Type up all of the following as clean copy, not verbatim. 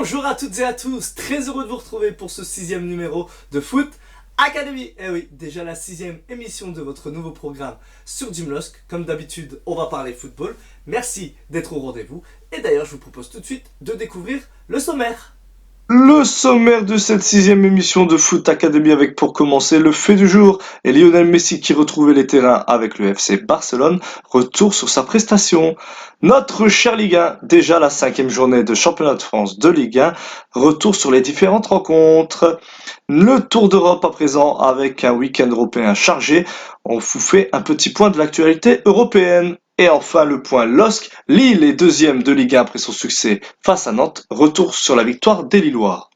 Bonjour à toutes et à tous, très heureux de vous retrouver pour ce 6e numéro de Foot Academy. Eh oui, déjà la 6e émission de votre nouveau programme sur Gymlosk. Comme d'habitude, on va parler football. Merci d'être au rendez-vous. Et d'ailleurs, je vous propose tout de suite de découvrir le sommaire. Le sommaire de cette 6e émission de Foot Academy avec pour commencer le fait du jour et Lionel Messi qui retrouvait les terrains avec le FC Barcelone, retour sur sa prestation. Notre cher Ligue 1, déjà la 5e journée de championnat de France de Ligue 1, retour sur les différentes rencontres. Le Tour d'Europe à présent avec un week-end européen chargé, on vous fait un petit point de l'actualité européenne. Et enfin le point LOSC, Lille est deuxième de Ligue 1 après son succès face à Nantes, retour sur la victoire des Lillois.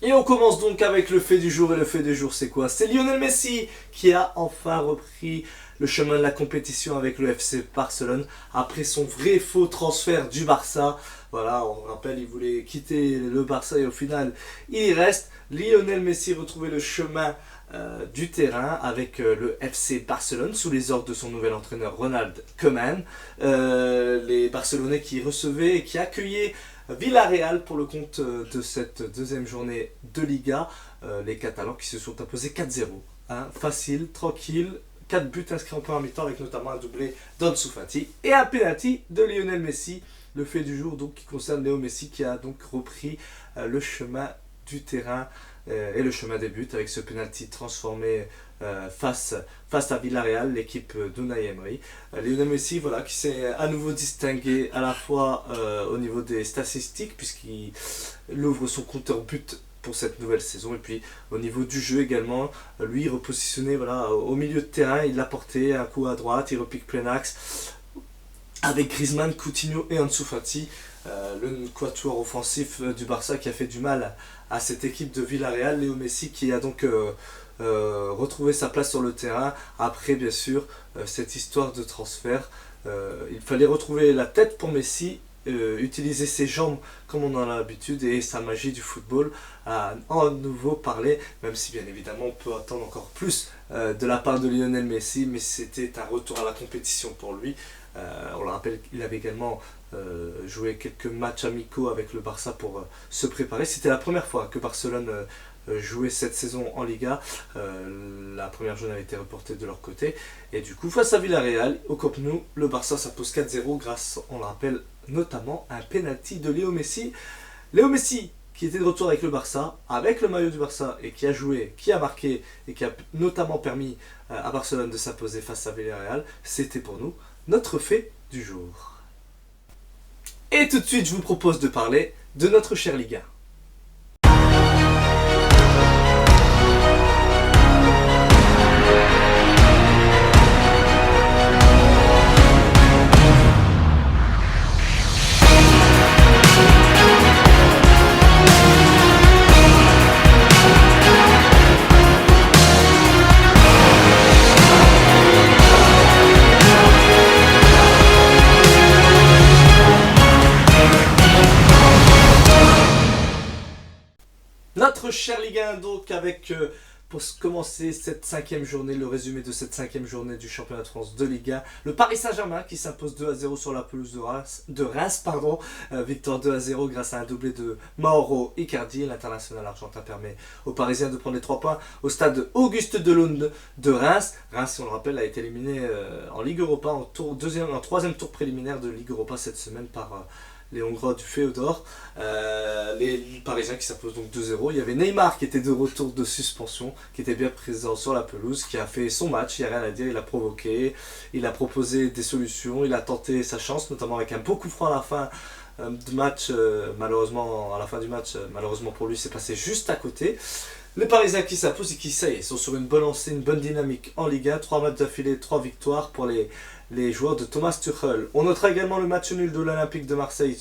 Et on commence donc avec le fait du jour. Et le fait du jour, c'est quoi? C'est Lionel Messi qui a enfin repris le chemin de la compétition avec le FC Barcelone après son vrai faux transfert du Barça. Voilà, on rappelle, il voulait quitter le Barça et au final, il y reste. Lionel Messi retrouvait le chemin du terrain avec le FC Barcelone sous les ordres de son nouvel entraîneur Ronald Koeman. Les Barcelonais qui recevaient et qui accueillaient Villarreal pour le compte de cette deuxième journée de Liga. Les Catalans qui se sont imposés 4-0. Hein, facile, tranquille. 4 buts inscrits en première mi-temps avec notamment un doublé d'Ansu Fati et un penalty de Lionel Messi. Le fait du jour donc qui concerne Léo Messi qui a donc repris le chemin du terrain et le chemin des buts avec ce penalty transformé face à Villarreal, l'équipe d'Unai Emery. Lionel Messi voilà, qui s'est à nouveau distingué à la fois au niveau des statistiques puisqu'il ouvre son compteur but pour cette nouvelle saison et puis au niveau du jeu également, lui repositionné voilà, au milieu de terrain, il l'a porté un coup à droite, il repique plein axe avec Griezmann, Coutinho et Ansu Fati, le quatuor offensif du Barça qui a fait du mal à cette équipe de Villarreal. Léo Messi qui a donc retrouvé sa place sur le terrain après bien sûr cette histoire de transfert. Il fallait retrouver la tête pour Messi, utiliser ses jambes comme on en a l'habitude et sa magie du football à en nouveau parler, même si bien évidemment on peut attendre encore plus de la part de Lionel Messi, mais c'était un retour à la compétition pour lui. On le rappelle, il avait également joué quelques matchs amicaux avec le Barça pour se préparer. C'était la première fois que Barcelone jouait cette saison en Liga. La première journée avait été reportée de leur côté. Et du coup, face à Villarreal, au Camp Nou, le Barça s'impose 4-0 grâce, on le rappelle, notamment à un penalty de Léo Messi. Léo Messi qui était de retour avec le Barça, avec le maillot du Barça, et qui a joué, qui a marqué, et qui a notamment permis à Barcelone de s'imposer face à Villarreal, c'était pour nous notre fait du jour. Et tout de suite, je vous propose de parler de notre chère Ligue 1. Notre chère Ligue 1 donc avec pour commencer cette 5e journée, le résumé de cette 5e journée du championnat de France de Ligue 1, le Paris Saint-Germain qui s'impose 2-0 sur la pelouse de Reims, victoire 2-0 grâce à un doublé de Mauro Icardi. L'international argentin permet aux Parisiens de prendre les 3 points au stade Auguste Delaume de Reims. Reims, si on le rappelle, a été éliminé en Ligue Europa en 3e tour préliminaire de Ligue Europa cette semaine par les Hongrois du Féodor, les Parisiens qui s'imposent donc 2-0. Il y avait Neymar qui était de retour de suspension, qui était bien présent sur la pelouse, qui a fait son match, il n'y a rien à dire, il a provoqué, il a proposé des solutions, il a tenté sa chance, notamment avec un beau coup franc à la fin du match, malheureusement pour lui, c'est passé juste à côté. Les Parisiens qui s'imposent et qui, ça y est, sont sur une bonne lancée, une bonne dynamique en Ligue 1. 3 matchs d'affilée, 3 victoires pour les joueurs de Thomas Tuchel. On notera également le match nul de l'Olympique de Marseille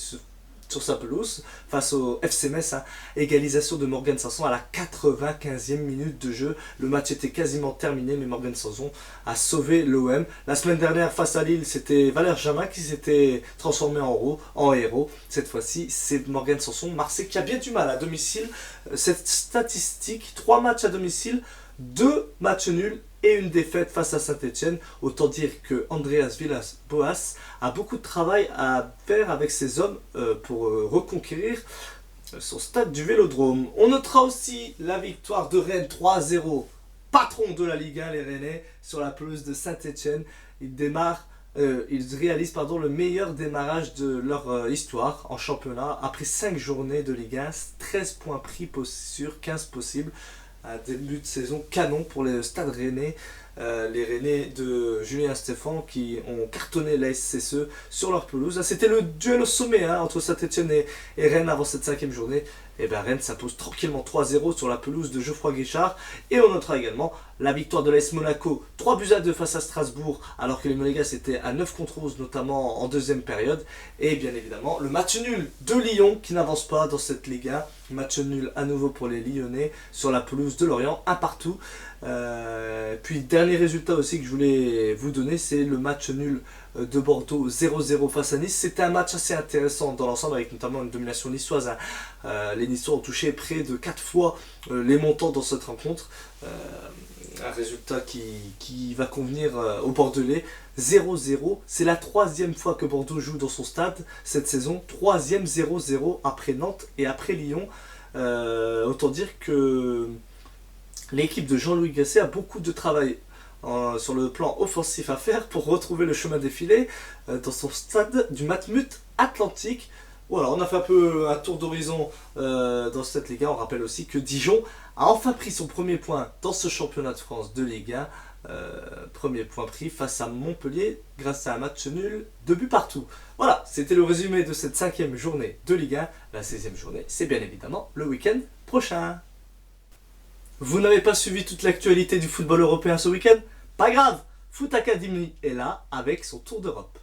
sur sa pelouse face au FC Metz. Égalisation de Morgan Sanson à la 95e minute de jeu. Le match était quasiment terminé, mais Morgan Sanson a sauvé l'OM. La semaine dernière, face à Lille, c'était Valère Jamin qui s'était transformé en héros. Cette fois-ci, c'est Morgan Sanson. Marseille qui a bien du mal à domicile. Cette statistique, 3 matchs à domicile, 2 matchs nuls et une défaite face à Saint-Etienne. Autant dire que Andreas Villas-Boas a beaucoup de travail à faire avec ses hommes pour reconquérir son stade du Vélodrome. On notera aussi la victoire de Rennes 3-0, patron de la Ligue 1, les Rennais, sur la pelouse de Saint-Etienne. Ils réalisent le meilleur démarrage de leur histoire en championnat. Après 5 journées de Ligue 1, 13 points pris sur 15 possibles. Un début de saison canon pour le stade rennais. Les Rennais de Julien Stéphan qui ont cartonné la SCCE sur leur pelouse. C'était le duel au sommet entre Saint-Etienne et Rennes avant cette 5e journée. Et bien Rennes s'impose tranquillement 3-0 sur la pelouse de Geoffroy Guichard. Et on notera également la victoire de l'AS Monaco, 3-2 face à Strasbourg, alors que les Monégasques étaient à 9 contre 11, notamment en deuxième période. Et bien évidemment, le match nul de Lyon qui n'avance pas dans cette Ligue 1. Match nul à nouveau pour les Lyonnais sur la pelouse de Lorient, un partout. Puis dernier résultat aussi que je voulais vous donner, c'est le match nul de Bordeaux 0-0 face à Nice. C'était un match assez intéressant dans l'ensemble avec notamment une domination niçoise. Les Niçois ont touché près de 4 fois les montants dans cette rencontre. Un résultat qui va convenir aux Bordelais. 0-0, c'est la 3e fois que Bordeaux joue dans son stade cette saison. 3e 0-0 après Nantes et après Lyon. Autant dire que l'équipe de Jean-Louis Gasset a beaucoup de travail sur le plan offensif à faire pour retrouver le chemin des filets dans son stade du Matmut Atlantique. Voilà, on a fait un peu un tour d'horizon dans cette Ligue 1. On rappelle aussi que Dijon a enfin pris son premier point dans ce championnat de France de Ligue 1. Premier point pris face à Montpellier grâce à un match nul, 2 buts partout. Voilà, c'était le résumé de cette 5e journée de Ligue 1. La 16e journée, c'est bien évidemment le week-end prochain. Vous n'avez pas suivi toute l'actualité du football européen ce week-end? Pas grave, Foot Academy est là avec son tour d'Europe.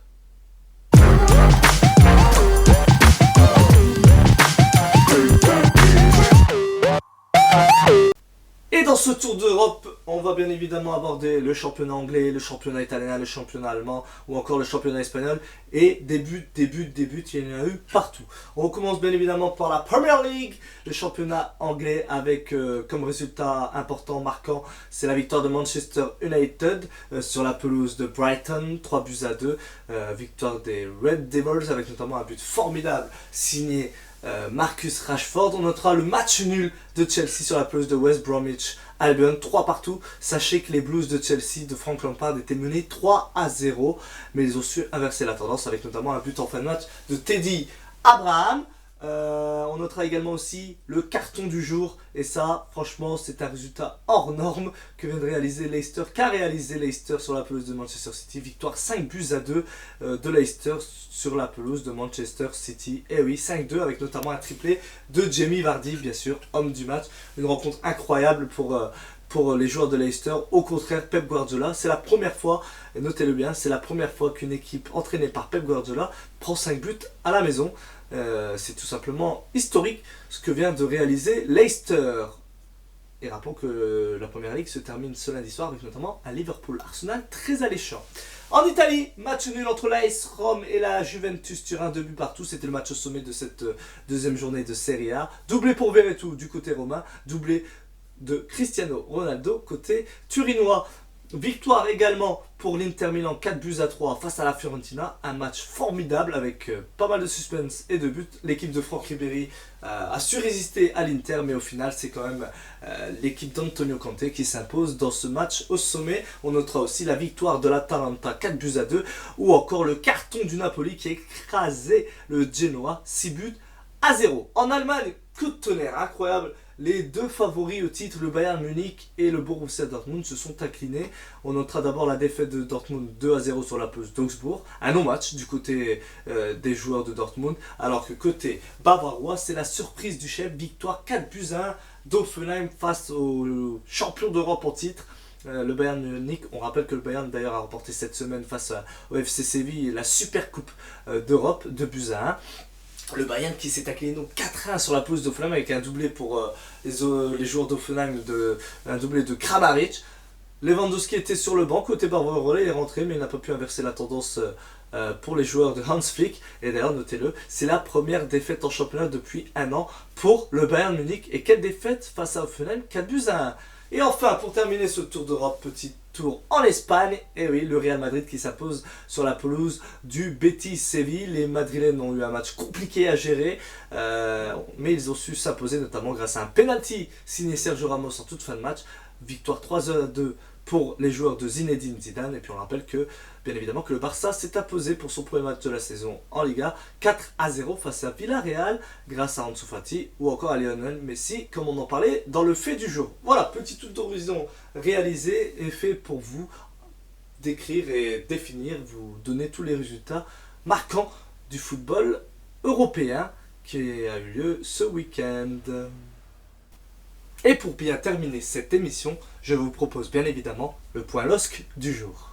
Et dans ce tour d'Europe, on va bien évidemment aborder le championnat anglais, le championnat italien, le championnat allemand ou encore le championnat espagnol. Et des buts, il y en a eu partout. On commence bien évidemment par la Premier League, le championnat anglais avec comme résultat important, marquant, c'est la victoire de Manchester United sur la pelouse de Brighton, 3-2. Victoire des Red Devils avec notamment un but formidable signé Marcus Rashford. On notera le match nul de Chelsea sur la pelouse de West Bromwich Albion, 3 partout. Sachez que les Blues de Chelsea de Frank Lampard étaient menés 3-0, mais ils ont su inverser la tendance avec notamment un but en fin de match de Teddy Abraham. On notera également aussi le carton du jour, et ça franchement c'est un résultat hors norme que vient de réaliser Leicester, qu'a réalisé Leicester sur la pelouse de Manchester City. Victoire 5-2 de Leicester sur la pelouse de Manchester City. Et oui, 5-2 avec notamment un triplé de Jamie Vardy, bien sûr, homme du match. Une rencontre incroyable pour les joueurs de Leicester. Au contraire, Pep Guardiola, c'est la première fois, et notez-le bien, c'est la première fois qu'une équipe entraînée par Pep Guardiola prend 5 buts à la maison. C'est tout simplement historique ce que vient de réaliser Leicester. Et rappelons que la Première Ligue se termine ce lundi soir avec notamment un Liverpool-Arsenal très alléchant. En Italie, match nul entre l'AS Rome et la Juventus Turin, 2 buts partout. C'était le match au sommet de cette deuxième journée de Serie A. Doublé pour Veretout du côté romain, doublé de Cristiano Ronaldo côté turinois. Victoire également pour l'Inter Milan, 4-3 face à la Fiorentina. Un match formidable avec pas mal de suspense et de buts. L'équipe de Franck Ribéry a su résister à l'Inter, mais au final c'est quand même l'équipe d'Antonio Conte qui s'impose dans ce match au sommet. On notera aussi la victoire de l'Atalanta, 4-2, ou encore le carton du Napoli qui a écrasé le Genoa, 6-0. En Allemagne, coup de tonnerre incroyable. Les deux favoris au titre, le Bayern Munich et le Borussia Dortmund, se sont inclinés. On notera d'abord la défaite de Dortmund 2-0 sur la pelouse d'Augsbourg. Un non-match du côté des joueurs de Dortmund. Alors que côté bavarois, c'est la surprise du chef. Victoire 4-1 d'Hoffenheim face aux champions d'Europe en titre. Le Bayern Munich, on rappelle que le Bayern d'ailleurs a remporté cette semaine face au FC Séville la Super Coupe d'Europe, 2-1. Le Bayern qui s'est incliné donc 4-1 sur la pelouse d'Hoffenheim avec un doublé pour les joueurs d'Hoffenheim, un doublé de Kramaric. Lewandowski était sur le banc, côté bavarois, il est rentré mais il n'a pas pu inverser la tendance pour les joueurs de Hans Flick. Et d'ailleurs, notez-le, c'est la première défaite en championnat depuis un an pour le Bayern Munich. Et quelle défaite face à Hoffenheim, 4-1. Et enfin, pour terminer ce tour d'Europe, petit tour en Espagne, et oui, le Real Madrid qui s'impose sur la pelouse du Betis Séville. Les Madrilènes ont eu un match compliqué à gérer, mais ils ont su s'imposer notamment grâce à un penalty signé Sergio Ramos en toute fin de match. Victoire 3-2 pour les joueurs de Zinedine Zidane. Et puis on rappelle que, bien évidemment, que le Barça s'est imposé pour son premier match de la saison en Liga 4-0 face à Villarreal grâce à Ansu Fati ou encore à Lionel Messi, comme on en parlait dans le fait du jour. Voilà, petit tour d'horizon réalisé et fait pour vous décrire et définir, vous donner tous les résultats marquants du football européen qui a eu lieu ce week-end. Et pour bien terminer cette émission, je vous propose bien évidemment le point LOSC du jour.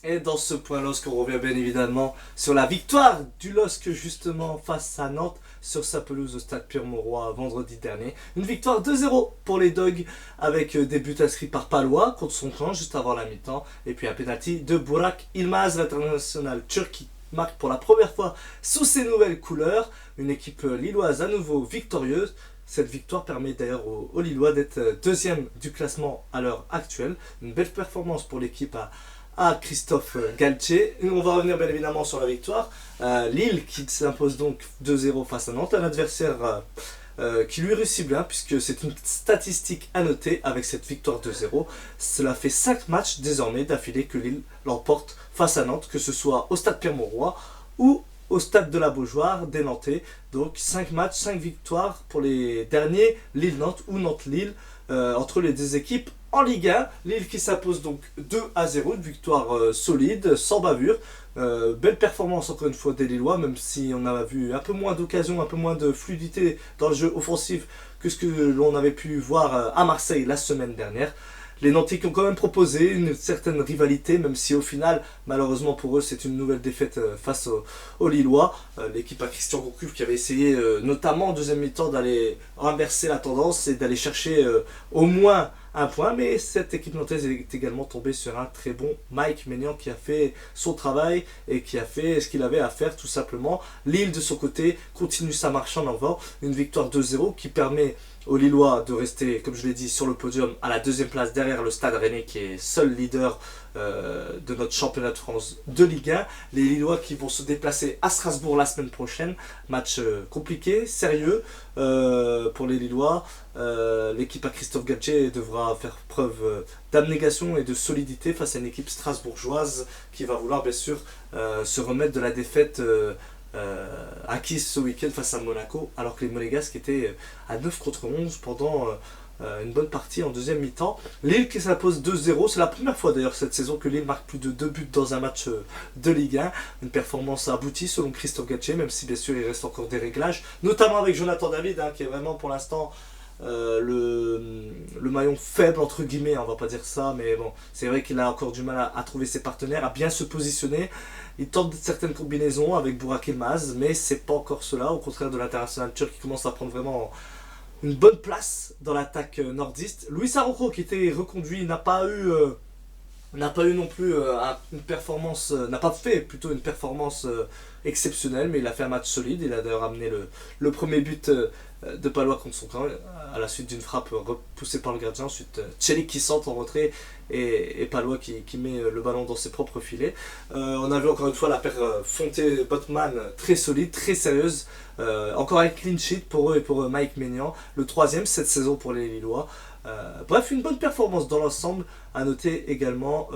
Et dans ce point LOSC, on revient bien évidemment sur la victoire du LOSC justement face à Nantes sur sa pelouse au stade Pierre-Mauroy vendredi dernier. Une victoire 2-0 pour les Dogs avec des buts inscrits par Palois contre son camp juste avant la mi-temps. Et puis un penalty de Burak Yılmaz, l'international turc qui marque pour la première fois sous ses nouvelles couleurs. Une équipe lilloise à nouveau victorieuse. Cette victoire permet d'ailleurs aux Lillois d'être deuxième du classement à l'heure actuelle. Une belle performance pour l'équipe à Christophe Galtier. On va revenir bien évidemment sur la victoire. Lille qui s'impose donc 2-0 face à Nantes, un adversaire qui lui réussit bien puisque c'est une statistique à noter avec cette victoire 2-0. Cela fait 5 matchs désormais d'affilée que Lille l'emporte face à Nantes, que ce soit au stade Pierre-Mauroy ou au stade de la Beaujoire des Nantais. Donc 5 matchs, 5 victoires pour les derniers Lille-Nantes ou Nantes-Lille entre les deux équipes en Ligue 1. Lille qui s'impose donc 2-0, une victoire solide, sans bavure. Belle performance encore une fois des Lillois, même si on a vu un peu moins d'occasions, un peu moins de fluidité dans le jeu offensif que ce que l'on avait pu voir à Marseille la semaine dernière. Les Nantais qui ont quand même proposé une certaine rivalité, même si au final, malheureusement pour eux, c'est une nouvelle défaite face aux Lillois. L'équipe à Christian Gourcuff qui avait essayé, notamment en deuxième mi-temps, d'aller renverser la tendance et d'aller chercher au moins un point. Mais cette équipe nantaise est également tombée sur un très bon Mike Maignan qui a fait son travail et qui a fait ce qu'il avait à faire tout simplement. Lille de son côté continue sa marche en avant. Une victoire 2-0 qui permet aux Lillois de rester, comme je l'ai dit, sur le podium à la deuxième place derrière le Stade Rennais qui est seul leader de notre championnat de France de Ligue 1. Les Lillois qui vont se déplacer à Strasbourg la semaine prochaine. Match compliqué, sérieux pour les Lillois. L'équipe à Christophe Galtier devra faire preuve d'abnégation et de solidité face à une équipe strasbourgeoise qui va vouloir bien sûr se remettre de la défaite acquise ce week-end face à Monaco, alors que les Monégasques étaient à 9 contre 11 pendant une bonne partie en deuxième mi-temps. Lille qui s'impose 2-0, c'est la première fois d'ailleurs cette saison que Lille marque plus de 2 buts dans un match de Ligue 1. Une performance aboutie selon Christophe Galtier, même si bien sûr il reste encore des réglages, notamment avec Jonathan David qui est vraiment pour l'instant le maillon faible entre guillemets, on va pas dire ça, mais bon, c'est vrai qu'il a encore du mal à trouver ses partenaires, à bien se positionner. Il tente certaines combinaisons avec Burak Yılmaz, mais c'est pas encore cela, au contraire de l'international turc qui commence à prendre vraiment une bonne place dans l'attaque nordiste. Luis Araujo qui était reconduit n'a pas eu non plus une performance, n'a pas fait plutôt une performance exceptionnelle, mais il a fait un match solide. Il a d'ailleurs amené le premier but de Palois contre son camp à la suite d'une frappe repoussée par le gardien. Ensuite Celik qui centre en retrait et Palois qui met le ballon dans ses propres filets. On a vu encore une fois la paire Fonté-Botman très solide, très sérieuse. Encore un clean sheet pour eux et pour Mike Maignan. Le troisième cette saison pour les Lillois. Bref, une bonne performance dans l'ensemble. À noter également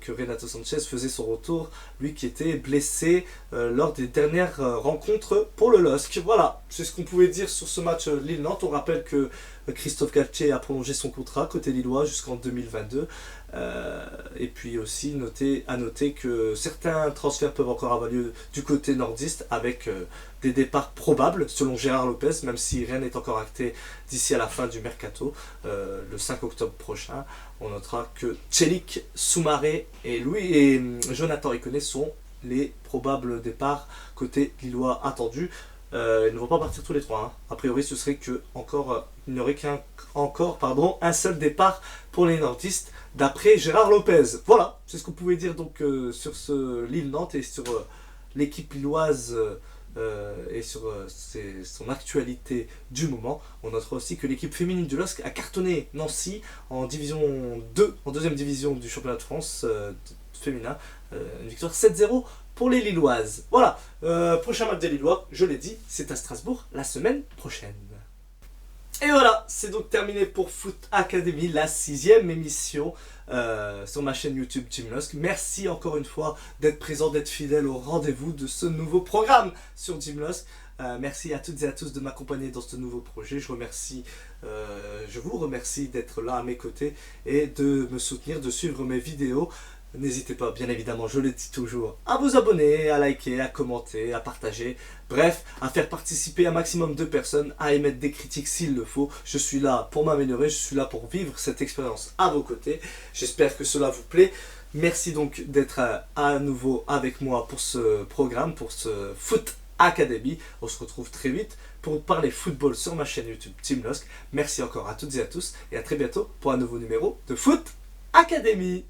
que Renato Sanchez faisait son retour, lui qui était blessé lors des dernières rencontres pour le LOSC. Voilà, c'est ce qu'on pouvait dire sur ce match Lille-Nantes. On rappelle que Christophe Galtier a prolongé son contrat côté lillois jusqu'en 2022. Et puis aussi à noter que certains transferts peuvent encore avoir lieu du côté nordiste avec des départs probables selon Gérard Lopez, même si rien n'est encore acté d'ici à la fin du mercato le 5 octobre prochain. On notera que Celik, Soumaré et Jonathan Iconé sont les probables départs côté lillois attendus. Ils ne vont pas partir tous les trois. Hein. A priori, ce serait il n'y aurait un seul départ pour les nordistes, d'après Gérard Lopez. Voilà, c'est ce qu'on pouvait dire donc sur ce Lille-Nantes et sur l'équipe lilloise et sur son actualité du moment. On notera aussi que l'équipe féminine du LOSC a cartonné Nancy en division 2, en deuxième division du championnat de France féminin. Une victoire 7-0 pour les Lilloises. Voilà, prochain match des Lillois, je l'ai dit, c'est à Strasbourg la semaine prochaine. Et voilà, c'est donc terminé pour Foot Academy, la 6e émission sur ma chaîne YouTube Team LOSC. Merci encore une fois d'être présent, d'être fidèle au rendez-vous de ce nouveau programme sur Team LOSC. Merci à toutes et à tous de m'accompagner dans ce nouveau projet. Je vous remercie d'être là à mes côtés et de me soutenir, de suivre mes vidéos. N'hésitez pas, bien évidemment, je le dis toujours, à vous abonner, à liker, à commenter, à partager. Bref, à faire participer un maximum de personnes, à émettre des critiques s'il le faut. Je suis là pour m'améliorer, je suis là pour vivre cette expérience à vos côtés. J'espère que cela vous plaît. Merci donc d'être à nouveau avec moi pour ce programme, pour ce Foot Academy. On se retrouve très vite pour parler football sur ma chaîne YouTube Team LOSC. Merci encore à toutes et à tous et à très bientôt pour un nouveau numéro de Foot Academy.